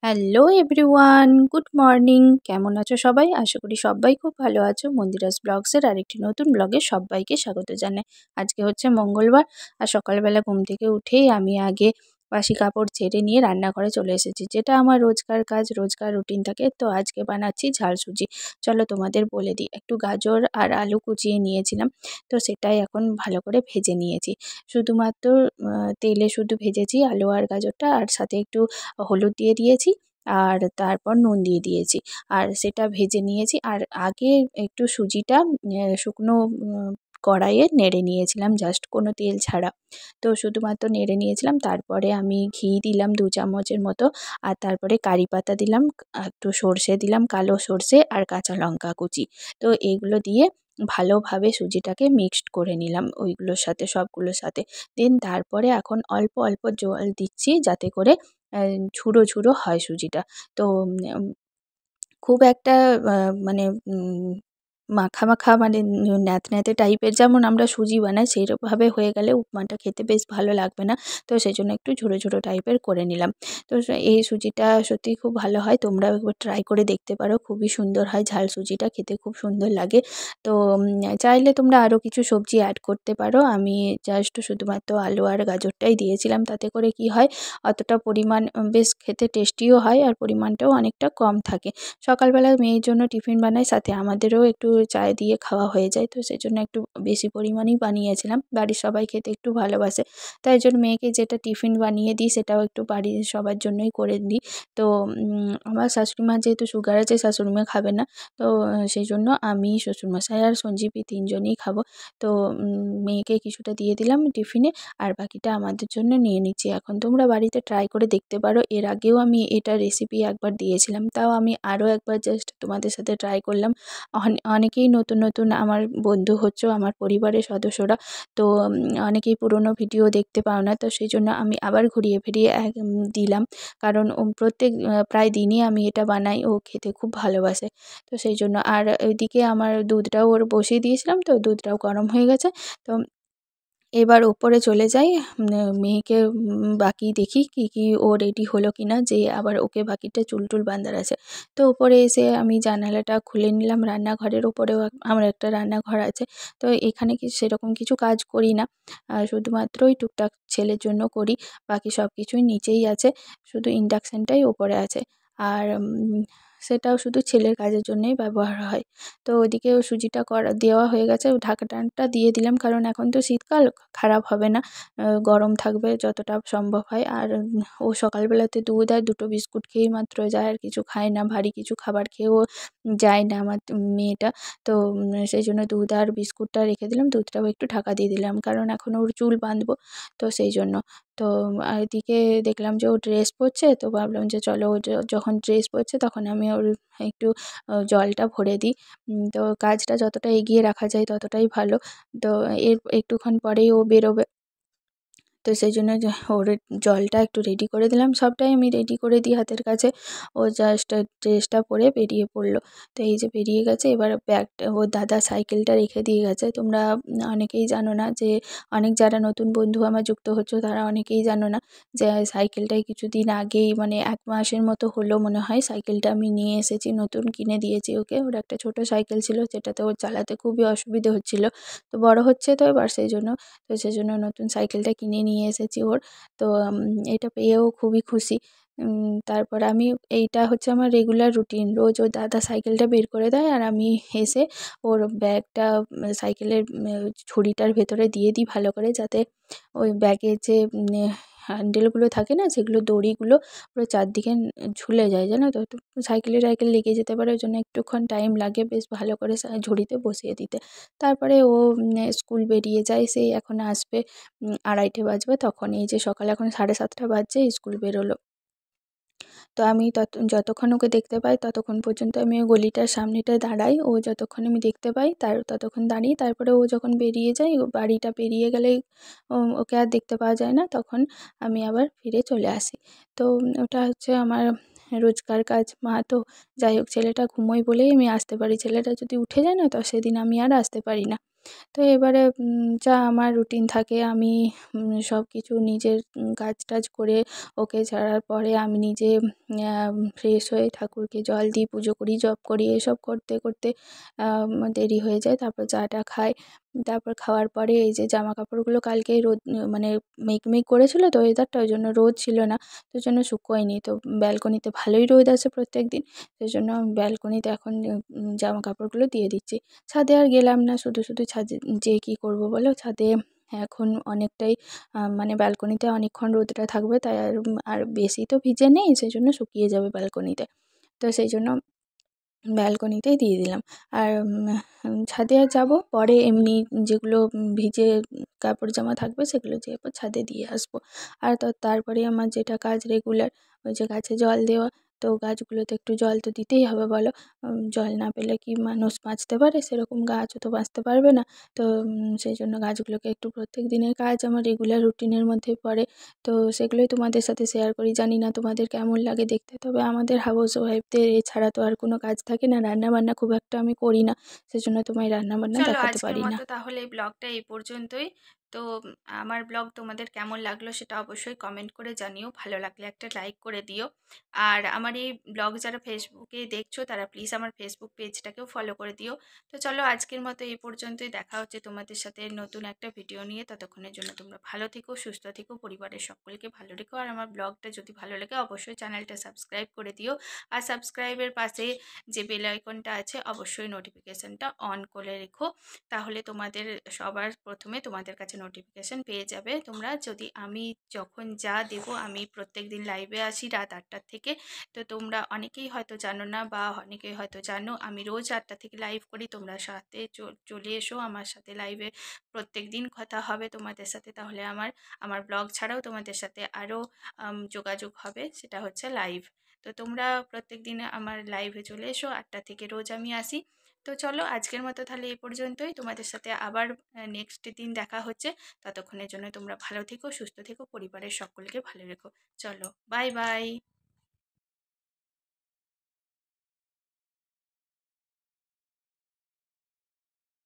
Hello everyone, good morning. কেমন আছো সবাই? আশা করি সবাই খুব ভালো আছো। মন্দিরাস ব্লগসের আরেকটি নতুন ব্লগে সবাইকে স্বাগত জানাই। আজকে হচ্ছে মঙ্গলবার, আর সকালবেলা ঘুম থেকে উঠেই আমি আগে বাসি কাপড় ঝেড়ে নিয়ে রান্নাঘরে চলে এসেছি, যেটা আমার রোজকার কাজ, রোজকার রুটিন থাকে। তো আজকে বানাচ্ছি ঝাল সুজি। চলো তোমাদের বলে দিই। একটু গাজর আর আলু কুচিয়ে নিয়েছিলাম, তো সেটাই এখন ভালো করে ভেজে নিয়েছি। শুধুমাত্র তেলে শুধু ভেজেছি আলু আর গাজরটা, আর সাথে একটু হলুদ দিয়ে দিয়েছি, আর তারপর নুন দিয়ে দিয়েছি, আর সেটা ভেজে নিয়েছি। আর আগে একটু সুজিটা শুকনো কড়াইয়ে নেড়ে নিয়েছিলাম, জাস্ট কোনো তেল ছাড়া। তো শুধুমাত্র নেড়ে নিয়েছিলাম। তারপরে আমি ঘি দিলাম 2 চামচের মতো, আর তারপরে কারি পাতা দিলাম, একটু সর্ষে দিলাম, কালো সর্ষে আর কাঁচা লঙ্কা কুচি। তো এগুলো দিয়ে ভালোভাবে সুজিটাকে মিক্সড করে নিলাম ওইগুলোর সাথে, সবগুলোর সাথে। দেন তারপরে এখন অল্প অল্প জল দিচ্ছি, যাতে করে ঝুড়ো ঝুড়ো হয় সুজিটা। তো খুব একটা আ মানে মাখা, মাখা মানে ন্যাতন্যাতে টাইপের যেমন আমরা সুজি বানাই সেইরকমভাবে হয়ে গেলে উপমাটা খেতে বেশ ভালো লাগবে না। তো সেজন্য একটু ঝুড়ো, ঝুড়ো টাইপের করে নিলাম। তো এই সুজিটা সত্যিই খুব ভালো হয়। তোমরাও একবার ট্রাই করে দেখতে পারো। খুবই সুন্দর হয় ঝাল সুজিটা, খেতে খুব সুন্দর লাগে। তো চাইলে তোমরা আরও কিছু সবজি অ্যাড করতে পারো। আমি জাস্ট শুধুমাত্র আলু আর গাজরটাই দিয়েছিলাম। তাতে করে কি হয়, অতটা পরিমাণ বেশ খেতে টেস্টিও হয়, আর পরিমাণটাও অনেকটা কম থাকে। সকালবেলা মেয়ের জন্য টিফিন বানাই, সাথে আমাদেরও একটু চায় দিয়ে খাওয়া হয়ে যায়। তো সেজন্য একটু বেশি পরিমাণেই বানিয়েছিলাম। বাড়ির সবাই খেতে একটু ভালোবাসে। তাই জন্য মেয়েকে যেটা টিফিন বানিয়ে দিই সেটাও একটু বাড়ির সবার জন্যই করে দিই। তো আমার শাশুড়িমার যেহেতু সুগার আছে, শাশুড়িমা খাবে না। তো সেইজন্য আমি, শ্বশুরমশাই আর সঞ্জীবী 3 জনই খাবো। তো মেয়েকে কিছুটা দিয়ে দিলাম টিফিনে, আর বাকিটা আমাদের জন্য নিয়ে নিচ্ছি। এখন তোমরা বাড়িতে ট্রাই করে দেখতে পারো। এর আগেও আমি এটা রেসিপি একবার দিয়েছিলাম, তাও আমি আরও একবার জাস্ট তোমাদের সাথে ট্রাই করলাম। অনেকেই নতুন, নতুন আমার বন্ধু হচ্ছো, আমার পরিবারের সদস্যরা। তো অনেকেই পুরনো ভিডিও দেখতে পাও না। তো সেজন্য আমি আবার ঘুরিয়ে ফিরিয়ে দিলাম। কারণ প্রত্যেক প্রায় দিনই আমি এটা বানাই, ও খেতে খুব ভালোবাসে। তো সেইজন্য। আর ওইদিকে আমার দুধটাও ওর বসিয়ে দিয়েছিলাম, তো দুধটাও গরম হয়ে গেছে। তো এবার ওপরে চলে যাই, মেয়েকে বাকি দেখি কি ও রেডি হলো কিনা, যে আবার ওকে বাকিটা চুল বাঁধার আছে। তো ওপরে এসে আমি জানালাটা খুলে নিলাম। রান্নাঘরের ওপরেও আমার একটা রান্নাঘর আছে। তো এখানে সেরকম কিছু কাজ করি না, শুধুমাত্র ওই টুকটাক ছেলের জন্য করি। বাকি সব কিছুই নিচেই আছে, শুধু ইন্ডাকশানটাই ওপরে আছে। আর সেটাও শুধু ছেলের কাজের জন্যই ব্যবহার হয়। তো ওদিকেও সুজিটা দেওয়া হয়ে গেছে, ঢাকনাটা দিয়ে দিলাম, কারণ এখন তো শীতকাল, খারাপ হবে না, গরম থাকবে যতটা সম্ভব হয়। আর ও সকালবেলাতে দুধ আর 2টো বিস্কুট খেয়েই মাত্র যায়, আর কিছু খায় না, ভারী কিছু খাবার খেয়েও যায় না আমার মেয়েটা। তো সেই জন্য দুধ আর বিস্কুটটা রেখে দিলাম, দুধটাও একটু ঢাকা দিয়ে দিলাম, কারণ এখন ওর চুল বাঁধবো। তো সেই জন্য। তো এদিকে দেখলাম যে ও ড্রেস পরছে, তো ভাবলাম যে চলো ও যখন ড্রেস পরছে তখন আমি ওর একটু জলটা ভরে দিই। তো কাজটা যতটা এগিয়ে রাখা যায় ততটাই ভালো। তো এর একটুক্ষণ পরেই ও বেরোবে। তো সেই জন্য ওর জলটা একটু রেডি করে দিলাম। সবটাই আমি রেডি করে দিই হাতের কাছে। ও জাস্ট ড্রেসটা পরে বেরিয়ে পড়লো। তো এই যে বেরিয়ে গেছে, এবার ব্যাগটা, ওর দাদা সাইকেলটা রেখে দিয়ে গেছে। তোমরা অনেকেই জানো না যে, অনেক যারা নতুন বন্ধু আমার যুক্ত হচ্ছ তারা অনেকেই জানো না যে সাইকেলটাই কিছুদিন আগেই, মানে 1 মাসের মতো হলো মনে হয়, সাইকেলটা আমি নিয়ে এসেছি, নতুন কিনে দিয়েছি ওকে। ওর একটা ছোট সাইকেল ছিল, যেটাতে ওর চালাতে খুবই অসুবিধে হচ্ছিল। তো বড় হচ্ছে তো এবার, সেইজন্য। তো সেজন্য নতুন সাইকেলটা কিনে নিয়ে এসেছি ওর। তো এটা পেয়েও খুবই খুশি। তারপর আমি, এইটা হচ্ছে আমার রেগুলার রুটিন। রোজ ওর দাদা সাইকেলটা বের করে দেয়, আর আমি এসে ওর ব্যাগটা সাইকেলের ঝুড়িটার ভেতরে দিয়ে দিই ভালো করে, যাতে ওই ব্যাগের যে হ্যান্ডেলগুলো থাকে না, সেগুলো, দড়িগুলো পুরো চারদিকে ঝুলে যায়, জানো তো। তো সাইকেলে টাইকেল লেগে যেতে পারে, ওই জন্য একটুক্ষণ টাইম লাগে বেশ ভালো করে ঝুড়িতে বসিয়ে দিতে। তারপরে ও স্কুল বেরিয়ে যায়, সেই এখন আসবে 2:30 বাজবে তখন। এই যে সকাল এখন 7:30 বাজছে, স্কুল বেরোলো। তো আমি যতক্ষণ ওকে দেখতে পাই ততক্ষণ পর্যন্ত আমি ওই গলিটার সামনেটায় দাঁড়াই। ও যতক্ষণ আমি দেখতে পাই ততক্ষণ দাঁড়িয়ে, তারপরে ও যখন বেরিয়ে যায়, ও বাড়িটা পেরিয়ে গেলেই ওকে আর দেখতে পাওয়া যায় না, তখন আমি আবার ফিরে চলে আসি। তো ওটা হচ্ছে আমার রোজকার কাজ। মা তো, যাই হোক, ছেলেটা ঘুমোয় বলেই আমি আসতে পারি। ছেলেটা যদি উঠে যায় না, তো সেদিন আমি আর আসতে পারি না। তো এবারে যা আমার রুটিন থাকে আমি সব কিছু নিজের কাজ টাজ করে ওকে ছাড়ার পরে আমি নিজে ফ্রেশ হয়ে ঠাকুরকে জল দিই, পুজো করি, জপ করি, এসব করতে করতে দেরি হয়ে যায়। তারপর চাটা খাই। তারপর খাওয়ার পরে এই যে জামা কাপড়গুলো কালকে রোদ মানে মেঘ করেছিল তো ওয়েদারটা, ওই জন্য রোদ ছিল না, তো ওই জন্য শুকোয়নি। তো ব্যালকনিতে ভালোই রোদ আছে প্রত্যেক দিন, সেই জন্য ব্যালকনিতে এখন জামা কাপড়গুলো দিয়ে দিচ্ছি। ছাদে আর গেলাম না, শুধু শুধু ছাদে যেয়ে কী করবো বলো। ছাদে এখন অনেকটাই মানে ব্যালকনিতে অনেকক্ষণ রোদটা থাকবে, তাই আর বেশি তো ভিজে নেই, সেই জন্য শুকিয়ে যাবে ব্যালকনিতে। তো সেই জন্য ব্যালকনিতেই দিয়ে দিলাম। আর ছাদে আর যাবো পরে, এমনি যেগুলো ভিজে কাপড় জামা থাকবে সেগুলো যেয়ে ছাদে দিয়ে আসবো। আর তারপরে আমার যেটা কাজ রেগুলার, ওই যে গাছে জল দেওয়া। তো গাছগুলোতে একটু জল তো দিতেই হবে বলো। জল না পেলে কি মানুষ বাঁচতে পারে? সেরকম গাছও তো বাঁচতে পারবে না। তো সেই জন্য গাছগুলোকে একটু, প্রত্যেক দিনের কাজ আমার রেগুলার রুটিনের মধ্যে পড়ে। তো সেগুলোই তোমাদের সাথে শেয়ার করি। জানি না তোমাদের কেমন লাগে দেখতে, তবে আমাদের হাউস ওয়াইফদের এছাড়া তো আর কোনো কাজ থাকে না। রান্নাবান্না খুব একটা আমি করি না, সেজন্য তোমায় রান্নাবান্না চলো দেখাতে আজকের পারি না। মতো তাহলে এই ব্লগটা এই পর্যন্তই। তো আমার ব্লগ তোমাদের কেমন লাগলো সেটা অবশ্যই কমেন্ট করে জানিও, ভালো লাগলে একটা লাইক করে দিও। আর আমার এই ব্লগ যারা ফেসবুকে দেখছো তারা প্লিজ আমার ফেসবুক পেজটাকেও ফলো করে দিও। তো চলো আজকের মতো এই পর্যন্তই, দেখা হচ্ছে তোমাদের সাথে নতুন একটা ভিডিও নিয়ে। ততক্ষণের জন্য তোমরা ভালো থেকো, সুস্থ থেকো, পরিবারের সকলকে ভালো রেখো। আর আমার ব্লগটা যদি ভালো লাগে অবশ্যই চ্যানেলটা সাবস্ক্রাইব করে দিও। আর সাবস্ক্রাইবের পাশে যে বেল আইকনটা আছে অবশ্যই নোটিফিকেশানটা অন করে রেখো, তাহলে তোমাদের সবার প্রথমে তোমাদের কাছে নোটিফিকেশান পেয়ে যাবে তোমরা। যদি আমি যখন যা দেবো, আমি প্রত্যেক দিন লাইভে আসি রাত 8টার থেকে। তো তোমরা অনেকেই হয়তো জানো না, বা অনেকেই হয়তো জানো, আমি রোজ 8টা থেকে লাইভ করি। তোমরা সাথে চলে এসো আমার সাথে লাইভে, প্রত্যেক দিন কথা হবে তোমাদের সাথে। তাহলে আমার ব্লগ ছাড়াও তোমাদের সাথে আরও যোগাযোগ হবে, সেটা হচ্ছে লাইভ। তো তোমরা প্রত্যেক দিন আমার লাইভে চলে এসো, 8টা থেকে রোজ আমি আসি। তো চলো আজকের মতো তাহলে এই পর্যন্তই, তোমাদের সাথে আবার নেক্সট দিন দেখা হচ্ছে। ততক্ষণের জন্য তোমরা ভালো থেকো, সুস্থ থেকো, পরিবারের সকলকে ভালো রেখো। চলো বাই বাই।